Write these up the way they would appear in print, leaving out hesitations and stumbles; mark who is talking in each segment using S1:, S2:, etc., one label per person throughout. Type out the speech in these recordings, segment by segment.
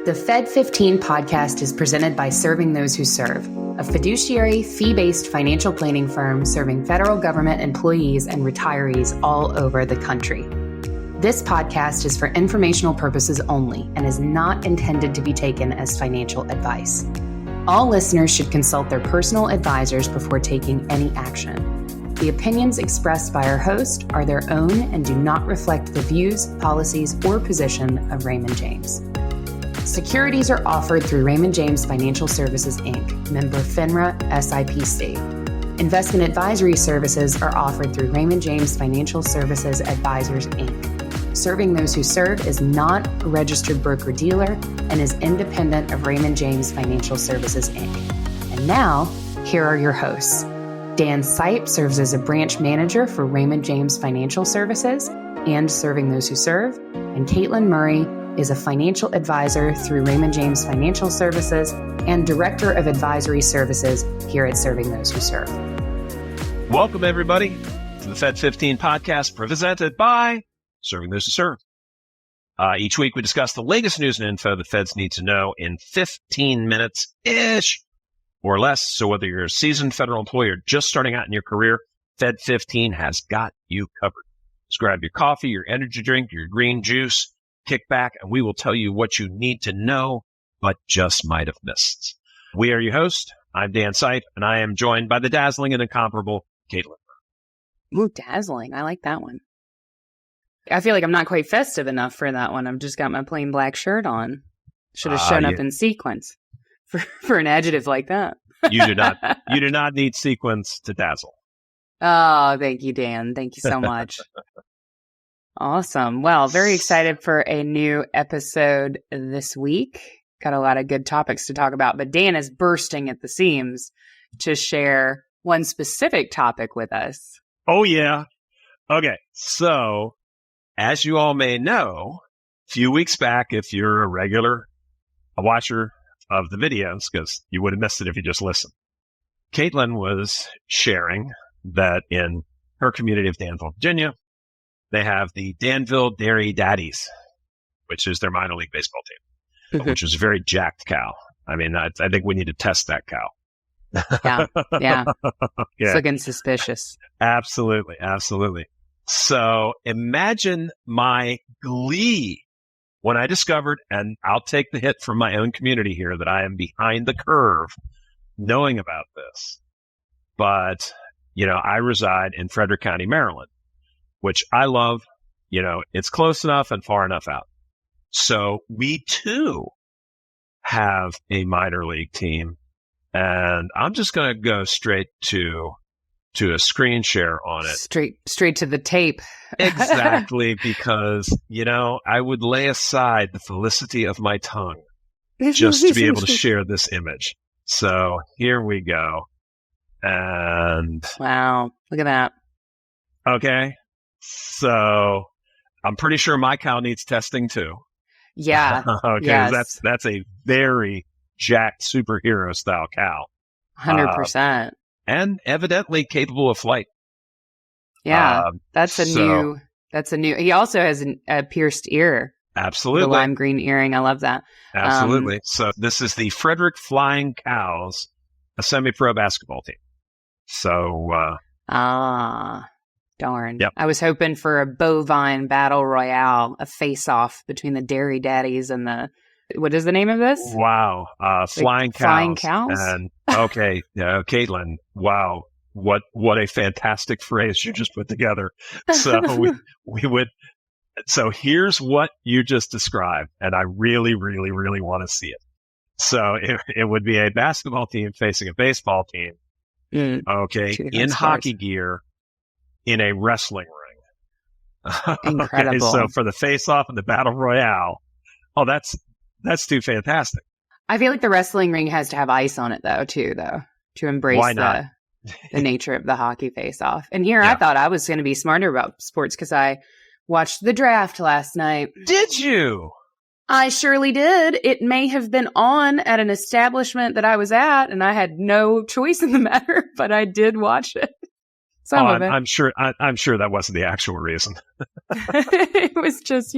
S1: The Fed15 podcast is presented by Serving Those Who Serve, a fiduciary, fee-based financial planning firm serving federal government employees and retirees all over the country. This podcast is for informational purposes only and is not intended to be taken as financial advice. All listeners should consult their personal advisors before taking any action. The opinions expressed by our host are their own and do not reflect the views, policies, or position of Raymond James. Securities are offered through Raymond James Financial Services, Inc., member FINRA SIPC. Investment advisory services are offered through Raymond James Financial Services Advisors, Inc. Serving Those Who Serve is not a registered broker-dealer and is independent of Raymond James Financial Services, Inc. And now, here are your hosts. Dan Sipe serves as a branch manager for Raymond James Financial Services and Serving Those Who Serve, and Katelyn Murray is a financial advisor through Raymond James Financial Services and Director of Advisory Services here at Serving Those Who Serve.
S2: Welcome, everybody, to the Fed15 podcast presented by Serving Those Who Serve. Each week, we discuss the latest news and info the feds need to know in 15 minutes-ish or less. So whether you're a seasoned federal employee or just starting out in your career, Fed15 has got you covered. Just grab your coffee, your energy drink, your green juice, kick back, and we will tell you what you need to know, but just might have missed. We are your host. I'm Dan Sipe, and I am joined by the dazzling and incomparable Katelyn.
S1: Ooh, dazzling. I like that one. I feel like I'm not quite festive enough for that one. I've just got my plain black shirt on. Should have shown up in sequins for an adjective like that.
S2: You do not need sequins to dazzle.
S1: Oh, thank you, Dan. Thank you so much. Awesome. Well, very excited for a new episode this week. Got a lot of good topics to talk about, but Dan is bursting at the seams to share one specific topic with us.
S2: Oh, yeah. Okay. So, as you all may know, a few weeks back, if you're a watcher of the videos, because you would have missed it if you just listened, Katelyn was sharing that in her community of Danville, Virginia, they have the Danville Dairy Daddies, which is their minor league baseball team, which is a very jacked cow. I mean, I think we need to test that cow.
S1: Yeah. It's looking suspicious.
S2: Absolutely. So imagine my glee when I discovered, and I'll take the hit from my own community here, that I am behind the curve knowing about this. But, I reside in Frederick County, Maryland, which I love. It's close enough and far enough out. So we too have a minor league team, and I'm just going to go straight to a screen share on it.
S1: Straight to the tape.
S2: Exactly, because, I would lay aside the felicity of my tongue just to be able to share this image. So here we go. And
S1: wow, look at that.
S2: Okay. So I'm pretty sure my cow needs testing too.
S1: Yeah.
S2: Okay. Yes. That's a very jacked superhero style cow.
S1: 100%.
S2: And evidently capable of flight.
S1: Yeah. That's a new, he also has a pierced ear.
S2: Absolutely.
S1: The lime green earring. I love that.
S2: Absolutely. So this is the Frederick Flying Cows, a semi-pro basketball team. So,
S1: darn.
S2: Yep.
S1: I was hoping for a bovine battle royale, a face-off between the Dairy Daddies and what is the name of this?
S2: Wow. Flying Cows.
S1: Flying Cows? And,
S2: okay. Katelyn, wow. What a fantastic phrase you just put together. So so here's what you just described, and I really, really, really want to see it. So it would be a basketball team facing a baseball team. Okay. In hockey gear. In a wrestling ring.
S1: Incredible.
S2: Okay, so for the face-off and the battle royale, that's too fantastic.
S1: I feel like the wrestling ring has to have ice on it, to embrace the nature of the hockey face-off. And here I thought I was going to be smarter about sports because I watched the draft last night.
S2: Did you?
S1: I surely did. It may have been on at an establishment that I was at, and I had no choice in the matter, but I did watch it. Some of it.
S2: I'm sure that wasn't the actual reason.
S1: It was just,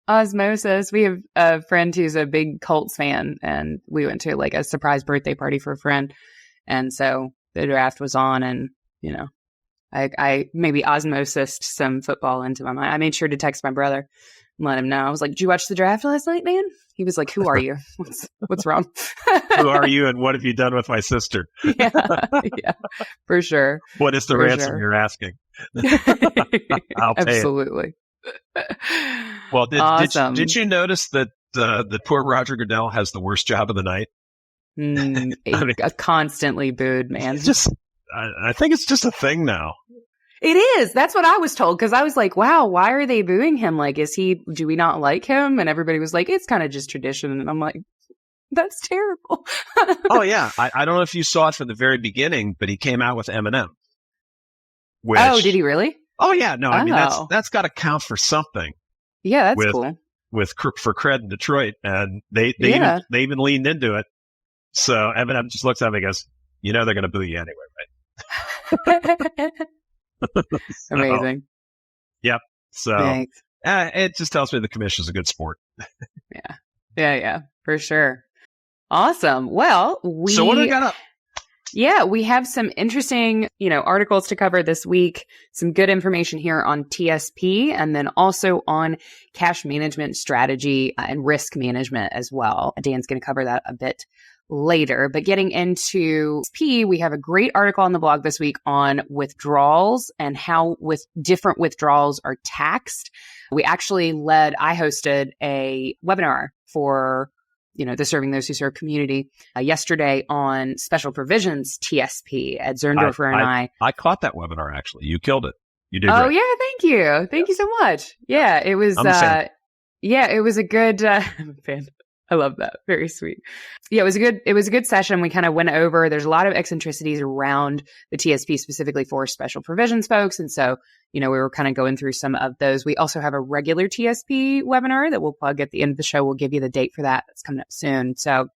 S1: osmosis. We have a friend who's a big Colts fan, and we went to like a surprise birthday party for a friend. And so the draft was on, and, I maybe osmosised some football into my mind. I made sure to text my brother and let him know. I was like, "Did you watch the draft last night, man?" He was like, "Who are you? What's wrong?"
S2: Who are you, and what have you done with my sister?
S1: yeah, for sure.
S2: What is the ransom you're asking? I'll pay
S1: Absolutely.
S2: Well,
S1: awesome.
S2: did you notice that the poor Roger Goodell has the worst job of the night?
S1: Constantly booed, man.
S2: I think it's just a thing now.
S1: It is. That's what I was told, because I was like, wow, why are they booing him? Like, do we not like him? And everybody was like, it's kind of just tradition. And I'm like, that's terrible.
S2: Oh, yeah. I don't know if you saw it from the very beginning, but he came out with Eminem.
S1: Oh, did he really?
S2: Oh, yeah. No, I mean, that's got to count for something.
S1: Yeah, that's cool.
S2: For cred in Detroit. And they even leaned into it. So Eminem just looks at me and goes, they're going to boo you anyway, right?
S1: Amazing.
S2: Yep. So it just tells me the commission's a good sport.
S1: Yeah, for sure. Awesome. Well,
S2: so what do we got up?
S1: Yeah, we have some interesting, articles to cover this week, some good information here on TSP, and then also on cash management strategy and risk management as well. Dan's going to cover that a bit later. But getting into TSP, we have a great article on the blog this week on withdrawals and how different withdrawals are taxed. I hosted a webinar for the Serving Those Who Serve community yesterday on special provisions TSP. Ed Zerndorfer and
S2: I caught that webinar, actually. You killed it. You did great.
S1: Oh, yeah. Thank you. Thank you so much. Yeah, it was, it was a good, I'm a fan. I love that. Very sweet. Yeah, it was a good session. We kind of went over, there's a lot of eccentricities around the TSP specifically for special provisions folks. And so, we were kind of going through some of those. We also have a regular TSP webinar that we'll plug at the end of the show. We'll give you the date for that. That's coming up soon. So,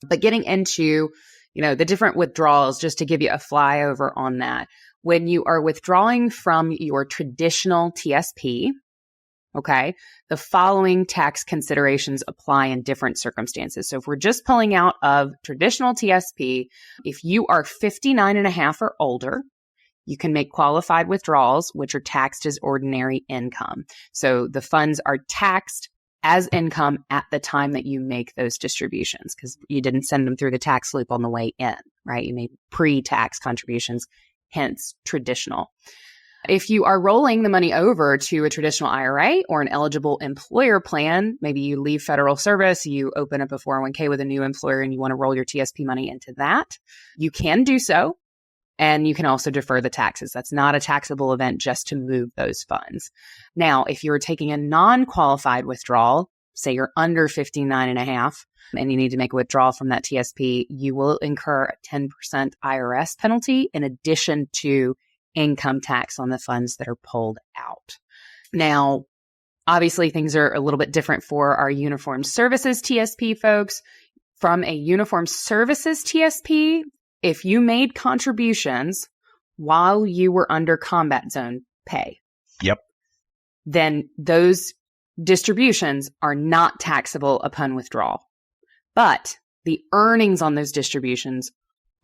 S1: but getting into, the different withdrawals, just to give you a flyover on that. When you are withdrawing from your traditional TSP, okay, the following tax considerations apply in different circumstances. So if we're just pulling out of traditional TSP, if you are 59 and a half or older, you can make qualified withdrawals, which are taxed as ordinary income. So the funds are taxed as income at the time that you make those distributions, because you didn't send them through the tax loop on the way in, right? You made pre-tax contributions, hence traditional. If you are rolling the money over to a traditional IRA or an eligible employer plan, maybe you leave federal service, you open up a 401k with a new employer and you want to roll your TSP money into that, you can do so. And you can also defer the taxes. That's not a taxable event just to move those funds. Now, if you're taking a non-qualified withdrawal, say you're under 59 and a half, and you need to make a withdrawal from that TSP, you will incur a 10% IRS penalty in addition to income tax on the funds that are pulled out. Now, obviously, things are a little bit different for our uniformed services TSP folks. From a uniformed services TSP, if you made contributions while you were under combat zone pay, then those distributions are not taxable upon withdrawal. But the earnings on those distributions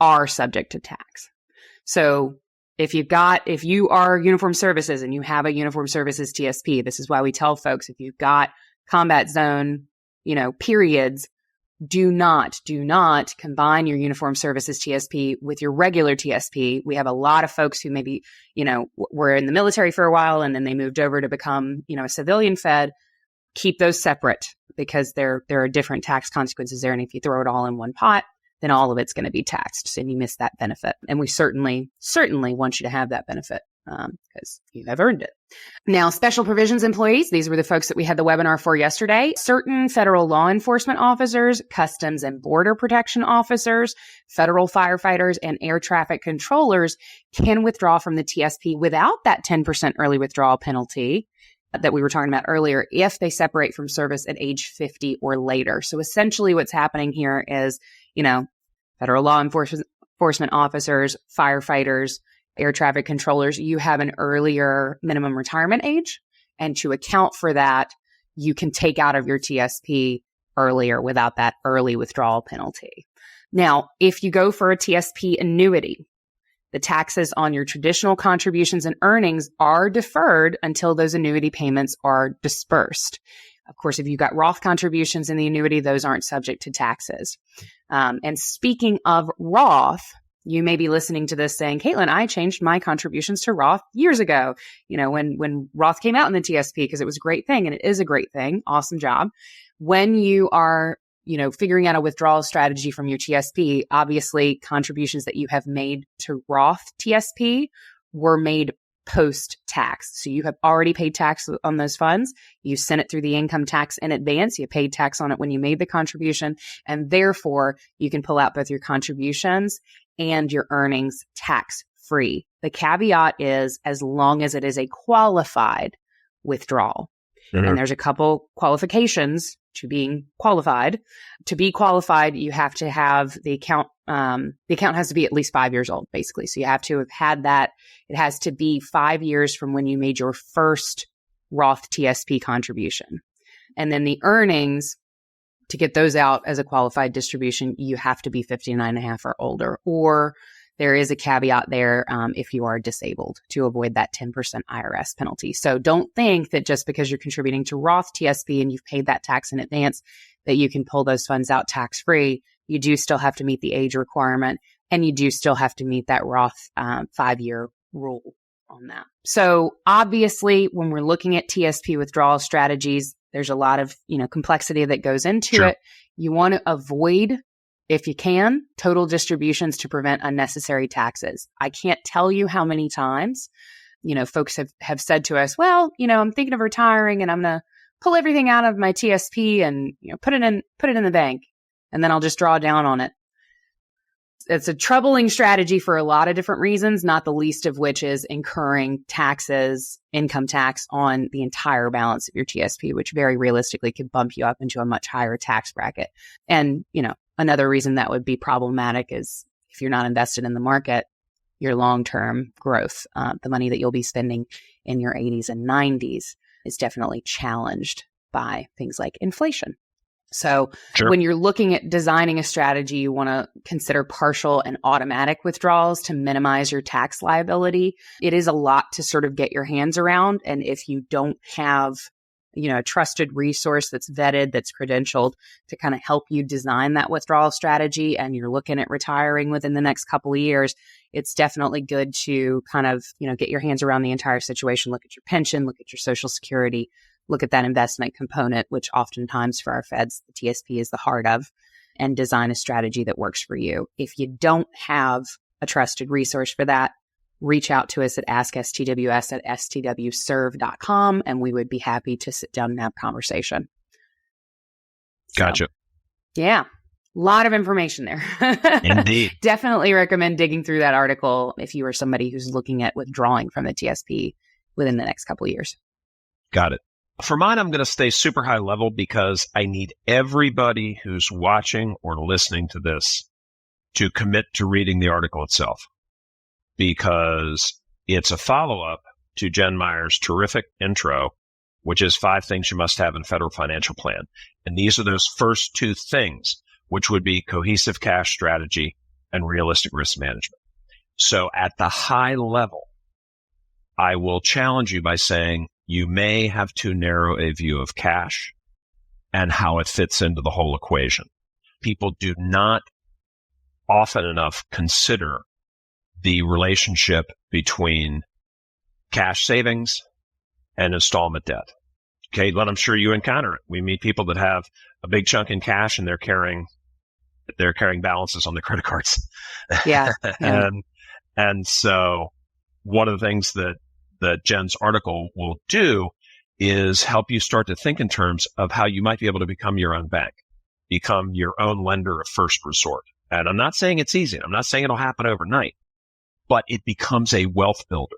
S1: are subject to tax. So if you are uniformed services and you have a uniformed services TSP, this is why we tell folks, if you've got combat zone, periods, do not combine your uniformed services TSP with your regular TSP. We have a lot of folks who maybe, were in the military for a while and then they moved over to become, a civilian Fed. Keep those separate because there are different tax consequences there. And if you throw it all in one pot, then all of it's going to be taxed and you miss that benefit. And we certainly want you to have that benefit because you have earned it. Now, special provisions employees, these were the folks that we had the webinar for yesterday. Certain federal law enforcement officers, customs and border protection officers, federal firefighters, and air traffic controllers can withdraw from the TSP without that 10% early withdrawal penalty that we were talking about earlier if they separate from service at age 50 or later. So essentially what's happening here is, federal law enforcement officers, firefighters, air traffic controllers, you have an earlier minimum retirement age. And to account for that, you can take out of your TSP earlier without that early withdrawal penalty. Now, if you go for a TSP annuity, the taxes on your traditional contributions and earnings are deferred until those annuity payments are dispersed. Of course, if you've got Roth contributions in the annuity, those aren't subject to taxes. And speaking of Roth, you may be listening to this saying, Katelyn, I changed my contributions to Roth years ago, when Roth came out in the TSP, because it was a great thing, and it is a great thing. Awesome job. When you are figuring out a withdrawal strategy from your TSP, obviously contributions that you have made to Roth TSP were made post-tax. So you have already paid tax on those funds. You sent it through the income tax in advance. You paid tax on it when you made the contribution, and therefore you can pull out both your contributions and your earnings tax-free. The caveat is as long as it is a qualified withdrawal. Mm-hmm. And there's a couple qualifications to being qualified. To be qualified, you have to have the account has to be at least 5 years old, basically. So you have to have had that. It has to be 5 years from when you made your first Roth TSP contribution. And then the earnings, to get those out as a qualified distribution, you have to be 59 and a half or older, or there is a caveat there if you are disabled, to avoid that 10% IRS penalty. So don't think that just because you're contributing to Roth TSP and you've paid that tax in advance that you can pull those funds out tax-free. You do still have to meet the age requirement, and you do still have to meet that Roth 5-year rule on that. So obviously, when we're looking at TSP withdrawal strategies, there's a lot of complexity that goes into it. You want to avoid, if you can, total distributions to prevent unnecessary taxes. I can't tell you how many times, folks have said to us, well, I'm thinking of retiring and I'm going to pull everything out of my TSP and, put it in the bank, and then I'll just draw down on it. It's a troubling strategy for a lot of different reasons, not the least of which is incurring taxes, income tax on the entire balance of your TSP, which very realistically could bump you up into a much higher tax bracket. And, another reason that would be problematic is if you're not invested in the market, your long-term growth, the money that you'll be spending in your 80s and 90s is definitely challenged by things like inflation. So when you're looking at designing a strategy, you want to consider partial and automatic withdrawals to minimize your tax liability. It is a lot to sort of get your hands around. And if you don't have, a trusted resource that's vetted, that's credentialed to kind of help you design that withdrawal strategy, and you're looking at retiring within the next couple of years, it's definitely good to kind of, get your hands around the entire situation, look at your pension, look at your Social Security, look at that investment component, which oftentimes for our feds, the TSP is the heart of, and design a strategy that works for you. If you don't have a trusted resource for that, reach out to us at askstws@stwserve.com, and we would be happy to sit down and have a conversation.
S2: Gotcha.
S1: Yeah. A lot of information there.
S2: Indeed.
S1: Definitely recommend digging through that article if you are somebody who's looking at withdrawing from the TSP within the next couple of years.
S2: Got it. For mine, I'm going to stay super high level because I need everybody who's watching or listening to this to commit to reading the article itself, because it's a follow-up to Jen Meyer's terrific intro, which is 5 things you must have in a federal financial plan. And these are those first 2 things, which would be cohesive cash strategy and realistic risk management. So at the high level, I will challenge you by saying you may have too narrow a view of cash and how it fits into the whole equation. People do not often enough consider the relationship between cash savings and installment debt. Okay, but I'm sure you encounter it. We meet people that have a big chunk in cash and they're carrying balances on their credit cards.
S1: Yeah.
S2: And so one of the things that Jen's article will do is help you start to think in terms of how you might be able to become your own bank, become your own lender of first resort. And I'm not saying it's easy. I'm not saying it'll happen overnight, but it becomes a wealth builder.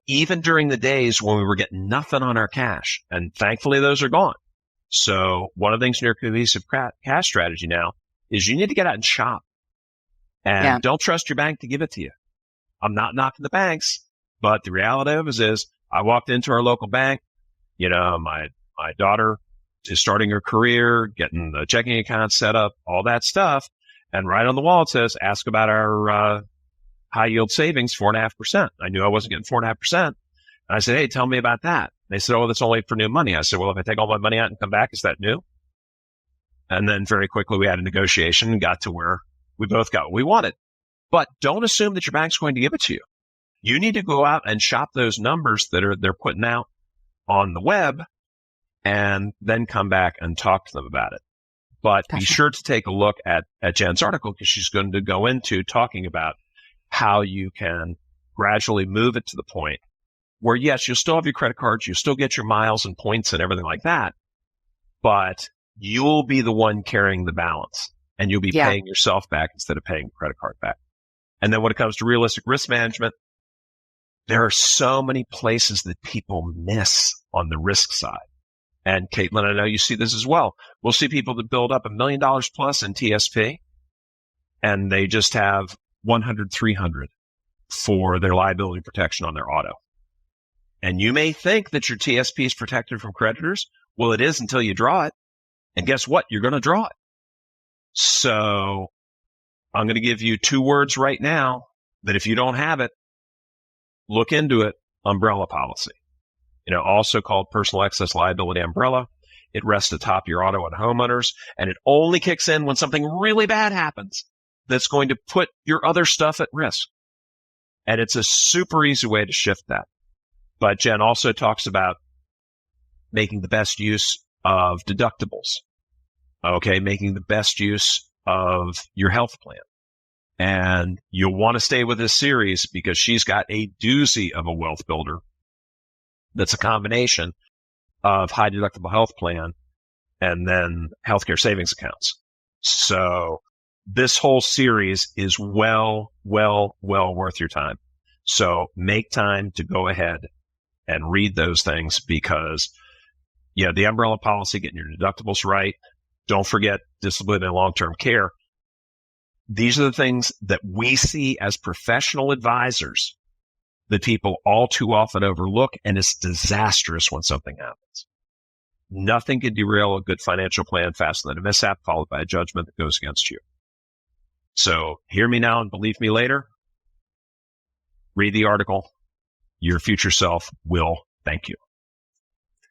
S2: Even during the days when we were getting nothing on our cash, and thankfully those are gone. So one of the things in your cohesive cash strategy now is you need to get out and shop, and don't trust your bank to give it to you. I'm not knocking the banks, but the reality of it is I walked into our local bank, my My daughter is starting her career, getting the checking account set up, all that stuff. And right on the wall, it says, ask about our high yield savings, 4.5%. I knew I wasn't getting 4.5%. And I said, hey, tell me about that. They said, oh, that's only for new money. I said, well, if I take all my money out and come back, is that new? And then very quickly we had a negotiation and got to where we both got what we wanted. But don't assume that your bank's going to give it to you. You need to go out and shop those numbers that they're putting out on the web and then come back and talk to them about it. But Be sure to take a look at Jen's article, because she's going to go into talking about how you can gradually move it to the point where, yes, you'll still have your credit cards, you'll still get your miles and points and everything like that, but you'll be the one carrying the balance, and you'll be paying yourself back instead of paying the credit card back. And then when it comes to realistic risk management, there are so many places that people miss on the risk side. And Katelyn, I know you see this as well. We'll see people that build up $1 million plus in TSP, and they just have 100, 300 for their liability protection on their auto. And you may think that your TSP is protected from creditors. Well, it is until you draw it. And guess what? You're going to draw it. So I'm going to give you 2 words right now that if you don't have it, look into it: umbrella policy. Also called personal excess liability umbrella. It rests atop your auto and homeowners, and it only kicks in when something really bad happens that's going to put your other stuff at risk. And it's a super easy way to shift that. But Jen also talks about making the best use of deductibles. Okay, making the best use of your health plan. And you'll want to stay with this series because she's got a doozy of a wealth builder that's a combination of high deductible health plan and then healthcare savings accounts. So this whole series is well worth your time. So make time to go ahead and read those things, because the umbrella policy, getting your deductibles right. Don't forget disability and long-term care. These are the things that we see as professional advisors that people all too often overlook, and it's disastrous when something happens. Nothing can derail a good financial plan faster than a mishap followed by a judgment that goes against you. So hear me now and believe me later. Read the article. Your future self will thank you.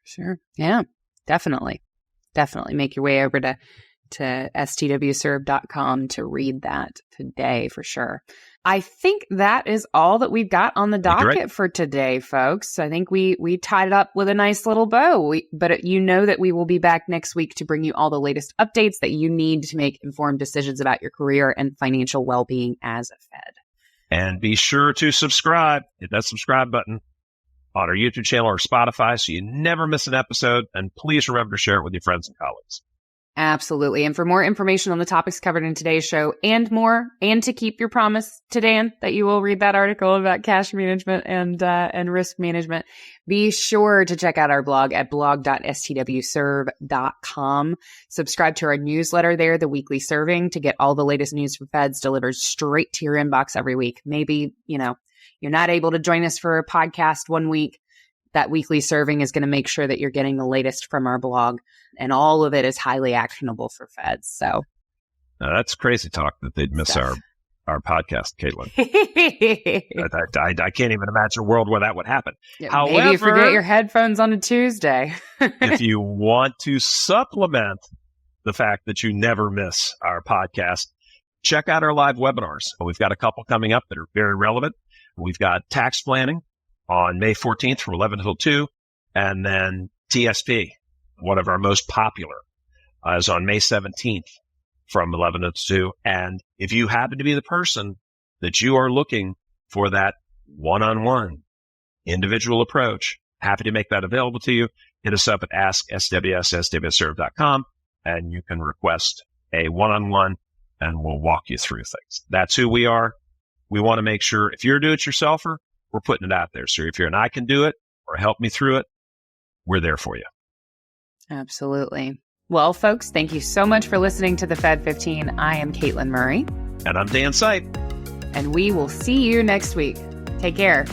S1: Sure. Yeah, definitely. Definitely make your way over to STWServe.com to read that today for sure. I think that is all that we've got on the docket for today, folks. I think we tied it up with a nice little bow. But you know that we will be back next week to bring you all the latest updates that you need to make informed decisions about your career and financial well-being as a Fed.
S2: And be sure to subscribe. Hit that subscribe button on our YouTube channel or Spotify so you never miss an episode. And please remember to share it with your friends and colleagues.
S1: Absolutely. And for more information on the topics covered in today's show and more, and to keep your promise to Dan that you will read that article about cash management and risk management, be sure to check out our blog at blog.stwserve.com. Subscribe to our newsletter there, The Weekly Serving, to get all the latest news from Feds delivered straight to your inbox every week. Maybe, you're not able to join us for a podcast one week. That Weekly Serving is going to make sure that you're getting the latest from our blog, and all of it is highly actionable for Feds. So
S2: now, that's crazy talk that they'd miss our podcast, Katelyn. I can't even imagine a world where that would happen.
S1: Yeah, however, maybe you forget your headphones on a Tuesday.
S2: If you want to supplement the fact that you never miss our podcast, check out our live webinars. We've got a couple coming up that are very relevant. We've got tax planning on May 14th from 11 until 2, and then TSP, one of our most popular, is on May 17th from 11 to 2. And if you happen to be the person that you are looking for that one-on-one individual approach, happy to make that available to you. Hit us up at ask.stwserve.com, and you can request a one-on-one, and we'll walk you through things. That's who we are. We want to make sure if you're a do-it-yourselfer, we're putting it out there. So if you're an I can do it or help me through it, we're there for you.
S1: Absolutely. Well, folks, thank you so much for listening to the Fed15. I am Katelyn Murray.
S2: And I'm Dan Sipe.
S1: And we will see you next week. Take care.